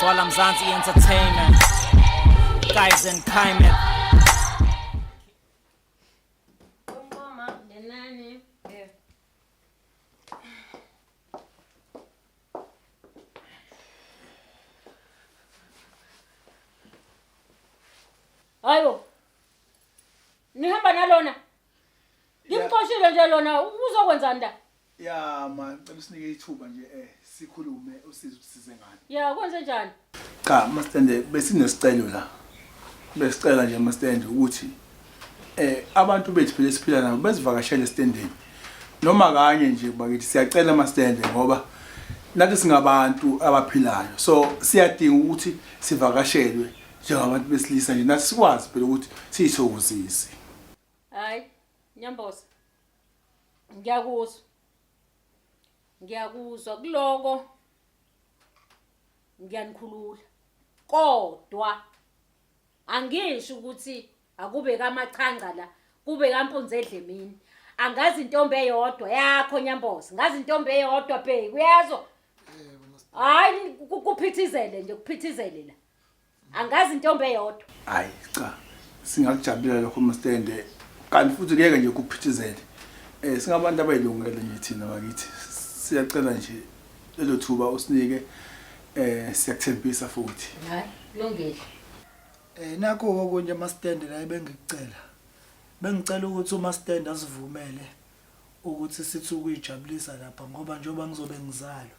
Twala Mzansi Entertainment. Guys in Kaimet. Hayo. Nihamba nalona. Ngimxoshile nje lona uzokwenzani la? Ya man, ngicela sinike ithuba nje sikhulume usize usize ngani. Ya, kwenze njani? Cha, Mastende besinesicelo la. Besicela nje Mastende ukuthi abantu bethu phela siphila nabo bezivakashele estendeni. Noma kanye nje bakithi siyacela Mastende ngoba nathi singabantu abaphilayo. So siyadinga ukuthi sivakashelwe njengabantu besilisa nje nathi sikwazi phela ukuthi siyithokozise. Hayi, Nyambosa. Ngiyakuzwa kuloko. Ngiyanikhulula. Kodwa angisho ukuthi akube kamachanga la, kube kampunze edlemini. Angazi intombi eyodwa yakho Nyambosa, ngazi intombi eyodwa bheki, uyazwa? Hayi kuphithizele nje, kuphithizele la. Angazi intombi eyodwa. Hayi cha, singakujabulela lokho Mastende. Kanti futhi kuyeke nje kuphithizele. Singabantu abayilungele nje thina bakithi. Siyacela nje lelo thuba usinike siyakuthembisa futhi. Hayi, kulungile. Nakho okunye Mastende la bengicela. Bengicela ukuthi uMastende asivumele ukuthi sithi ukuyijabulisa lapha ngoba njengoba ngizobe ngizalo.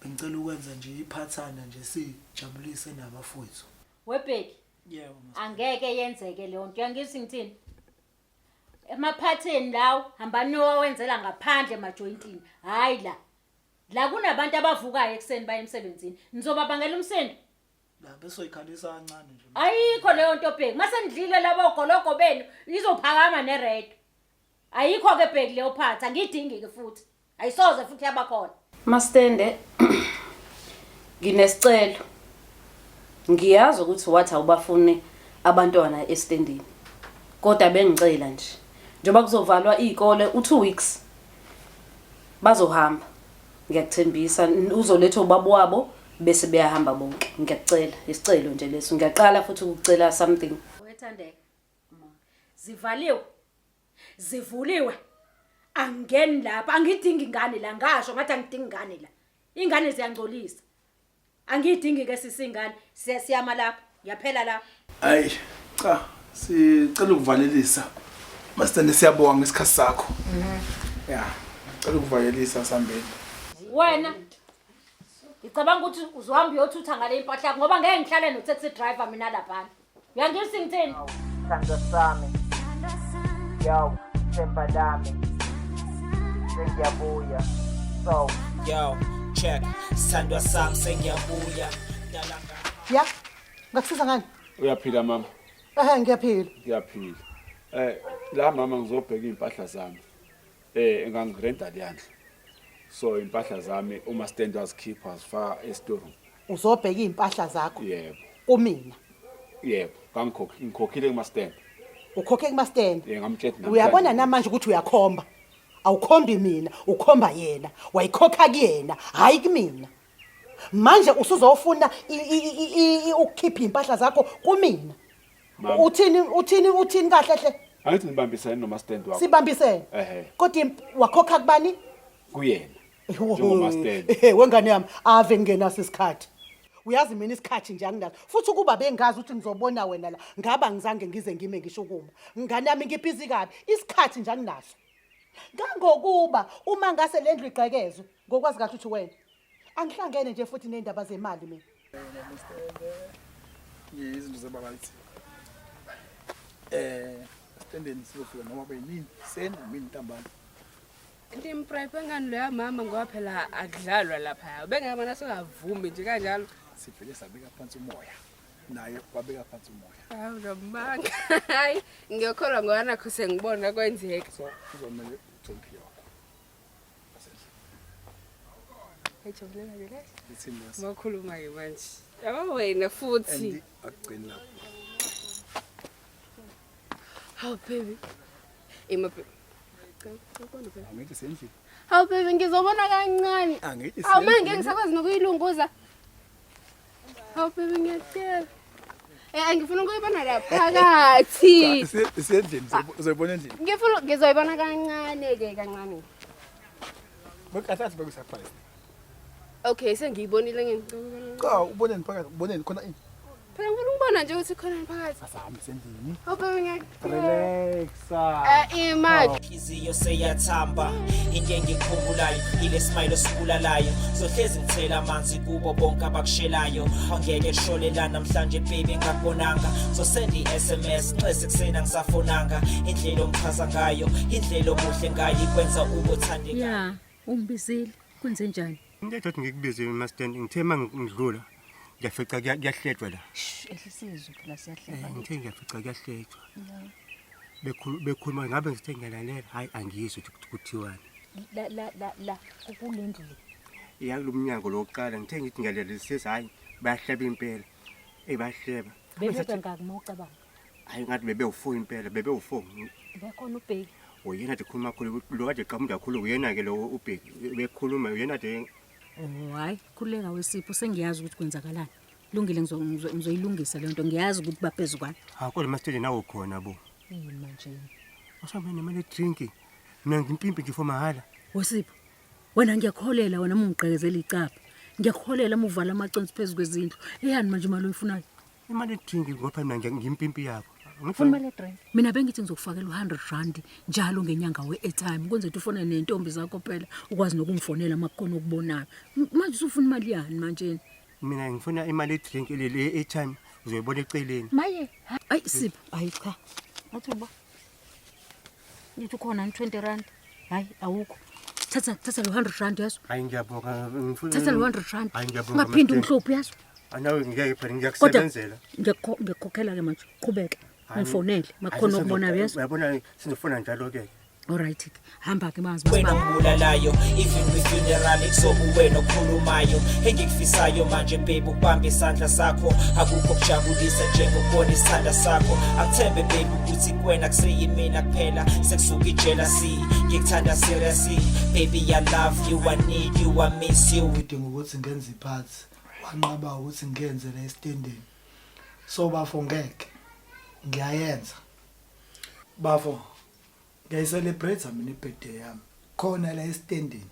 Bengicela ukwenza nje iphathana nje sijabulise nabafowethu. Webheki. Yebo. Angeke yenzeke leyo nto. Uyangisi ngithini? Emaphatheni lawo hambani nowenzela ngaphandle emajointini. Hayi la. La kunabantu abavukayo ekseni baye emsebenzini. Nizobabangela umsindo. La bese uyikhalisa kancane nje. Ayikho leyo nto bheki. Mase nidlile labo gologo benu izophakama neredo. Ayikho ke bheki leyo phatha. Ngidingi ke futhi. Ayisoze futhi yabakhona. Mastende nginesicelo. Ngiyazi ukuthi wathi awubafuni abantwana estendini. Kodwa bengicela nje. Njengoba kuzovalwa izikole u2 weeks. Bazohamba. Ngiyakuthembisa uzoletha ubaba wabo bese beyahamba bonke. Ngiyakucela isicelo nje leso. Ngiyaqala futhi ukucela something. Wethandeka. Zivaliwe. Zivuliwe. Angeni lapha, angidingi ingane la, ngasho ngathi angidingi ingane la. Ingane ziyangcolisa. Angidingi ke sisingane, siyama lapha, yaphela lapha. Hayi, cha, sicela ukuvalelisa. Mastende siyabonga ngesikhathi sakho. Ya, cela ukuvalelisa sambeni. Wena ngicabanga ukuthi uzohamba uyothutha ngale impahla ngoba ngeke ngihlale no taxi driver mina lapha. Uyangisi ngithini? Sandwa sami. Yo, Themba lami. Sengiyabuya. So, yo, check. Sandwa sami sengiyabuya. Ya. Ngakusiza ngani? Uyaphila mama? Ngiyaphila. Ngiyaphila. La mama ngizobheka impahla zami. Engangirenta leyandla. So impahla zami uma stand wazikhipha wazifaka e-store. Uzobheka impahla zakho? Yebo. Kumina. Yebo, ngikhokhile kuma stand. Ukhokhe kuma stand? Ngamtshela namhlanje. Uyabona namanje ukuthi uyakhomba. Awukhombi mina, ukhomba yena. Wayikhokha kuyena, hayi kumina. Manje usuzofuna ukukhipha impahla zakho kumina. Uthini kahle hle? Angithi nibambisene noma stand wakho. Sibambisene. Kodwa wakhokha kubani? Kuyena. Njengoma stand. Wengane yami ave ngingenaso isikhathi. Uyazi mina isikhathi nje anginazo. Futhi kuba bengazi ukuthi ngizobona wena la. Ngaba ngizange ngize ngime ngisho kuma. Ngane yami ngibhizi kabi. Isikhathi nje anginaso. Ngangokuba uma ngase lendlu igqekezwe ngokwazi kahle ukuthi wena angihlangene nje futhi nendaba zemali mina. Izinto zababa lithi. Standeni sifika noma bayini seni mina ntambama. Ndimprepare ngani lo ya mama ngoba phela akudlalwa lapha. Bengabona singavumi nje kanjalo. Sivele sabeka phansi umoya. Naye wabeka phansi umoya. Hawu nomanga. Hayi, ngiyokholwa ngoba nakho sengibona kwenzeka. So kuzomela uthompi yakho. Hey Joblela nje. Ithini mase? Makhuluma ke manje. Yabo wena futhi. Akugcina lapho. Hawu baby. Baby. Angithi sendlini. Hawu baby ngizobona kancane. Angithi Awumanje ngisakwazi nokuyilunguza. Hawu baby ngiyacela. Ngifuna ukuyibona la phakathi. Isendlini uzoyibona endlini. Ngizoyibona kancane ke kancane. Bekahlathi bekusurprise. Okay, sengiyibonile ngicela. Cha uboneni phakathi uboneni khona ini? Phela ngifuna ukubona nje ukuthi khona phakathi. Asahambe sendlini. Hawu baby ngiyacela. Relaxa. Imagine. Inhliziyo seyathamba into engikhumbulayo ile smile osibulalayo sohlezi ngithela amanzi kubo bonke abakushelayo angeke sholelana namhlanje baby ngakubonanga so send i-SMS nxese kusena ngisafonanga indlela omchaza ngayo indlela omuhle ngayo ikwenza ubothandeka ya umbizile kwenze njani Ngiyathatha ngikubize emastand ngithe mangidlula ngiyafica kuyahletshwa la. ehlisizwe phela siyahleba Ngithe ngiyafica kuyahletshwa. Bekhuluma ngabe ngithe ngiyalalela hayi angizwe ukuthi kuthiwani. la kulendlu Yakulumnyango lokuqala ngithe ngithi ngiyalelisisa hayi bayahleba impela. Bayahleba. bebeka ngaki mawucabanga Hayi ngathi bebe-4 impela bebe-4. bekhona ubheki Uyena nje khuluma kakhulu lo kade qhamuda kakhulu uyena ke lo ubheki bekhuluma uyena nje hayi khuleka wesipho sengiyazi ukuthi kwenzakalani lungile ngizoyilungisa le nto ngiyazi ukuthi baphezukwana kodwa master nawo khona bo. manje Usambe nemali drink. Mina ngimpimpi nje for mahala. wesipho wena ngiyakholela wena mungigqekezela icapha ngiyakholela muvala amaconsi phezulu kwezindlu eyani manje imali oyifunayo Imali drink ngoba mina ngimpimpi yakho. ufuna imali edrink mina bengithi ngizokufakela u100 njalo ngenyanga we-airtime kwenze ukuthi ufone nentombi zakho phela ukwazi nokungifonela makukhona ukubonayo manje usufuna imali yani manje Mina ngifuna imali drink le airtime uzoyibona eceleni. maye ayi sipho ayi cha athi uba nithi khona 20 rand hayi awukho thatha lo 100 rand yaso Hayi ngiyabonga ngifuna thatha lo 100 rand Hayi ngiyabonga. ungaphindi ungihluphi yaso Anawe ngeke phela kodwa ngiyakusebenzela. ngiyakhokhela ke manje qhubeka ngifonele makukhona ukubonayo yaso Uyabona sinifuna njalo ke. alright ke hamba ke manzi wena masibamba obulalayo even with funeral kuzobe wena okhulumayo engikufisayo manje baby ukubamba isandla sakho akukho kujabulisa njengokubona isithanda sakho akuthembe baby ukuthi kuwena kuseyimina kuphela sekusuka ijealousy ngikuthanda seriously baby I love you I need you I miss you udinga ukuthi ngenze iphathi wanqaba ukuthi ngenze la estendeni so bafo ngeke ngiyayenza bafo ngiyayicelebrate mina ibirthday yami khona la estendeni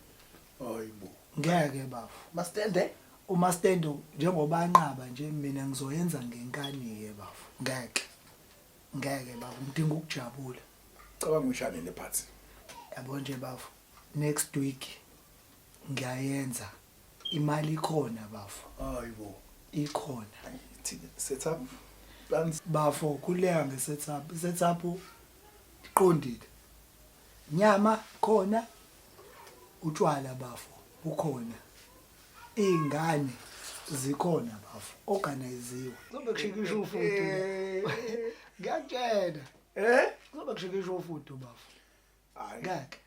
Hayibo. ngeke bafo Mastende? uma stendo njengoba anqaba nje mina ngizoyenza ngenkani ke bafo ngeke bafo ngidinga ukujabula Cabanga ushane le party. yabo nje bafo next week ngiyayenza imali ikhona bafo Hayibo. ikhona Thina setup plans bafo kuleya ngesetup iqondile nyama khona utshwala bafo ukhona ingane zikhona bafo organiziwe zobe kushikisha ufuthi ngiyatshela zobe kushikisha ufuthi bafo hayi ngeke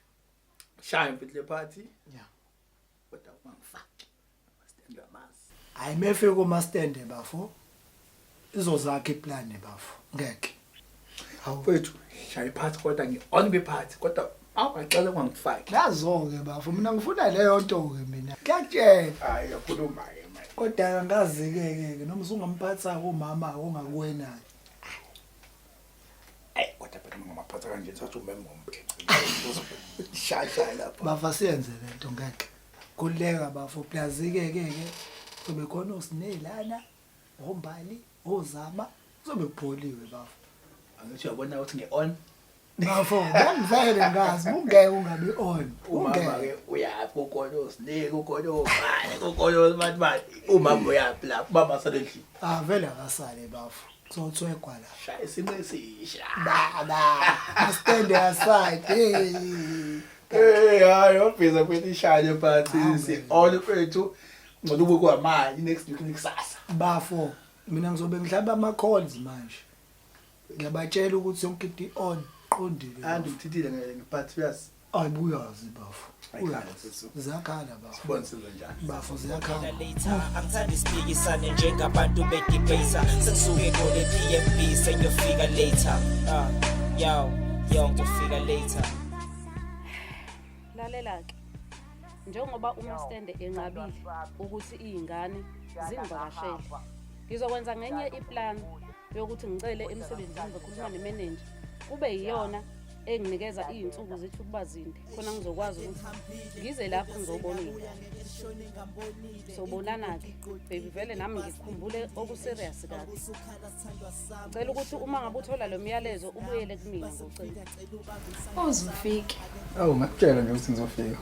shine with le party. Yeah. Kodwa ungangifaki. Mastende amazi. hayi mefike kuma stand bafo izozakhe iplan bafo ngeke Awufethu shaya party kodwa ngi-on be-party kodwa awuqala ungangifaki. nazo-ke bafo mina ngifuna leyo nto-ke mina ngiyakutshela Hayi yakhuluma-ke manje. kodwa angazi-ke noma usungamphathako umama ongakuwenayo Kodwa phela ngingaphatha kanje thatha umeme ngomkheqi. Shaya lapha. bafa siyenze lento ngeke kuleka bafo plazi-ke sobe khona osinelana ombali ozama sobe kupholiwe bafo Angithi uyabona ukuthi ngi-on. bafo bangivele ngazi ungeke ungabi on Umama-ke uyaphi ukhona osineke ukhona obani ukhona ozimatimati. Umama uyaphi lapho ubaba asalendlini. vele akasale bafo sothwegwa la Shaya isimo esisha. baba astende aside Hayi obhiza futhi ishaya party si-on fethu. Ngcono ube kwamanje next week nikusasa. bafo mina ngizobe ngihlaba ama-calls manje ngiyabatshela ukuthi yonke into i-on qondile Andi ngithithile nge-party uyazi. ayibuyazi bafo Ayikhala mfethu. ziyakhala bafo Sibone senza njani. bafo ziyakhala later angithanda isipikisane njengabantu bedebata sengisuke kule PMB sengiyofika later yo ngizofika later lalela ke njengoba uMastende enqabile ukuthi izingane zingivakashele Ngizokwenza ngenye iplan yokuthi ngicele emsebenzini ngizokhuluma nemanager kube yiyona enginikeza izinsuku zethu kuba zinde khona ngizokwazi ukuthi ngize lapho ngizobonile. Sobonana ke baby vele nami ngikukhumbule okuserious kahle. Ngicela ukuthi uma ngabe uthola lo myalezo ubuyele kumina ngocela. Uzufike. Awu ngakutshela nje ukuthi ngizofika.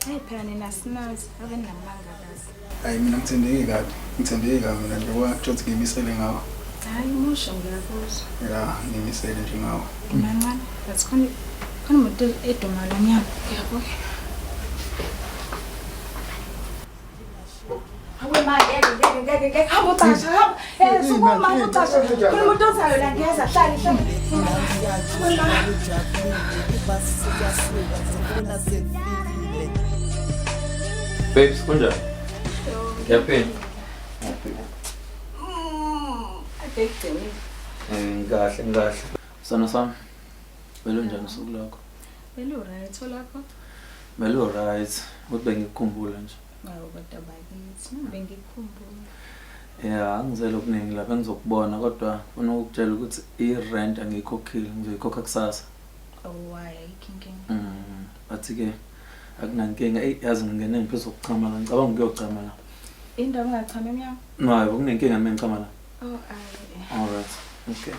Hey phela nina sinazi abenamanga kazi. Hayi mina ngithembeke kabi mina nje kwathi ngimisele ngawo. Hayi musho ngiyakuzwa. Ya ngimisele nje ngawo. Mancane that's khona umuntu edumala nyama ngiyabona. Hawe ngeke hamba utasha hamba sukuma utasha khona umuntu ozayo la ngeza hlala Babes, kunjani? Ngiyaphinda. Ngahle. Sana sami. Belo njani usuku lakho? Belo right olakho? Belo right. Ukuthi bengikukhumbula nje. Ngawo kodwa bakithi, bengikukhumbula. Yeah, angizele okuningi lapha engizokubona kodwa ufuna ukutshela ukuthi i-rent angiyikhokhile, ngizoyikhokha kusasa. Oh why ayikhinking? Bathi ke akunankinga. Yazi ngingene ngiphezu kokuchamala, ngicabanga ukuyocama la. Indaba ngachama emnyango? No, hayi kunenkinga mina ngicama la. Oh All right. Okay.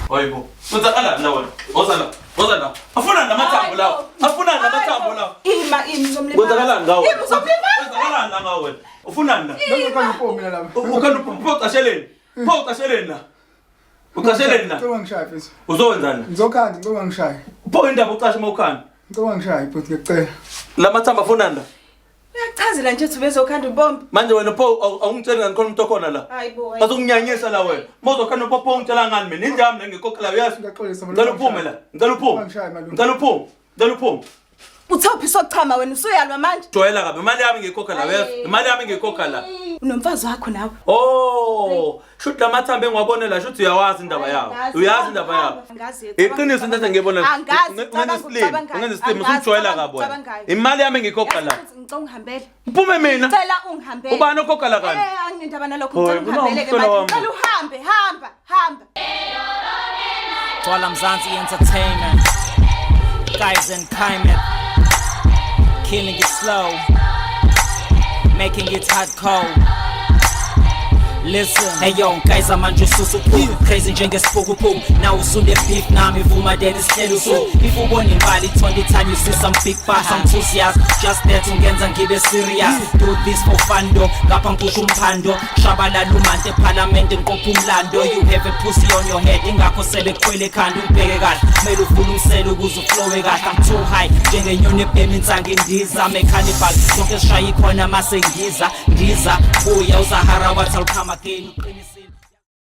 Oyibo, wenzakala la wena? Wozala. Afuna namathambo lawo. Imi zomlima. Wenzakala ngawe. Imi zomlima. Wenzakala la ngawe. Ufuna nina? Ngizokhala upho mina lapha. Ukhona uqasheleni. Uqasheleni la. Uqasheleni la. Ngicela ngishaye mfethu. Uzowenzani? Ngizokhanda ngicela ngishaye. Upho indaba uqashe mawukhanda. Ngicela ngishaye futhi ngiyacela. Lamathamba afuna nina? Uyachazela nje uthi bezokhanda ubombe. Manje wena pho awungitsheli ngani khona umuntu okhona la? Hayibo. Bazokunyanyisa la wena. Mawuzokhanda upho ungitshela ngani mina? Indaba mina ngikhokhela uyazi. Ngiyaxolisa Ngicela uphume la. Ngicela uphume. Uthophi sokuchama wena usuyalwa manje? Joyela kabe imali yami ngiyikhokha la uyazi. Imali yami ngiyikhokha la. Unomfazi wakho nawe. Oh, shoot lamathamba engiwabonela shoot uyawazi indaba yawo. Uyazi indaba yawo. Iqiniso into engiyibona. Ungenza isimo usujoyela kabi wena. Imali yami ngiyikhokha la. Ngicela ungihambele. Uphume mina. Ngicela ungihambele. Ubani okhokha la kani? Anginendaba nalokho ngicela ungihambele ke manje. Ngicela uhambe, hamba. Twala Mzansi Entertainment. Guys and Kaimet. Killing it slow. Making it hardcore. Listen, hey yo, guys, I'm on just so crazy Jenga spoke now soon the beef now me for my dad is tell so if you want in Bali 20 time you see some big pass some enthusiast just there to get and give it serious do this for fun though kapang kushumphando shabala lumante parliament ngopumlando you have a pussy on your head ingakho sebe kwele khanda ubheke kahle mele ufuna umselo ukuze uflowe kahle I'm too high njengenyoni ebhemintsanga indiza me cannibal sonke sishaya ikhona mase ngiza buya uSahara wathi alkhama again